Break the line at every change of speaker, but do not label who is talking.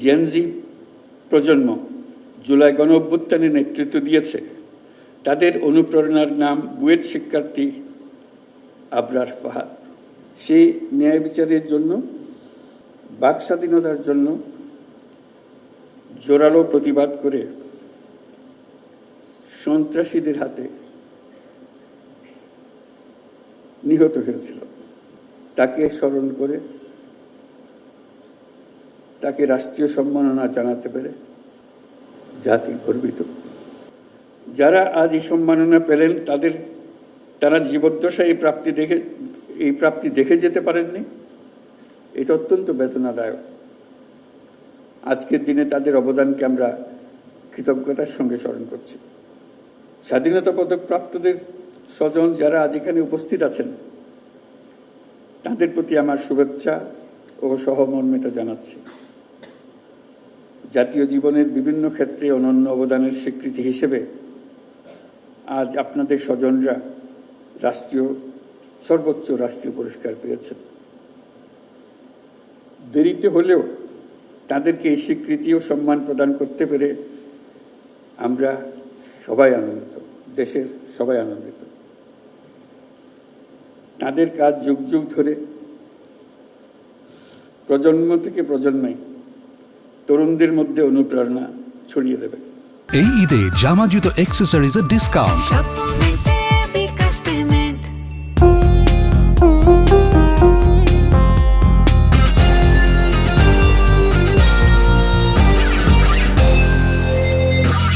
Gen Z প্রজন্ম জুলাই গণ অভ্যুত্থানে নেতৃত্ব দিয়েছে, তাদের অনুপ্রেরণার নাম বুয়েট শিক্ষার্থী আবরার ফাহাদ। সে ন্যায় বিচারের জন্য, বাক স্বাধীনতার জন্য জোরালো প্রতিবাদ করে সন্ত্রাসীদের হাতে নিহত হয়েছিল। তাকে স্মরণ করে, তাকে রাষ্ট্রীয় সম্মাননা জানাতে পেরে জাতি গর্বিত। যারা আজ এই সম্মাননা পেলেন তারা জীবদ্দশায় এই প্রাপ্তি দেখে যেতে পারেননি। এটা অত্যন্ত বেদনাদায়ক। আজকের দিনে তাদের অবদানকে আমরা কৃতজ্ঞতার সঙ্গে স্মরণ করছি। স্বাধীনতা পদক প্রাপ্তদের স্বজন যারা আজ এখানে উপস্থিত আছেন, তাদের প্রতি আমার শুভেচ্ছা ও সহমর্মিতা জানাচ্ছি। জাতীয় জীবনের বিভিন্ন ক্ষেত্রে অনন্য অবদানের স্বীকৃতি হিসেবে আজ আপনাদের স্বজনরা সর্বোচ্চ রাষ্ট্রীয় পুরস্কার পেয়েছেন। দেরিতে হলেও তাদেরকে এই স্বীকৃতি ও সম্মান প্রদান করতে পেরে আমরা সবাই আনন্দিত, দেশের সবাই আনন্দিত। তাদের কাজ যুগ যুগ ধরে প্রজন্ম থেকে প্রজন্মে তরুণদের মধ্যে অনুপ্রেরণা ছড়িয়ে দেবে।
এই ঈদে জামা জুতো অ্যাক্সেসরিজের ডিসকাউন্ট।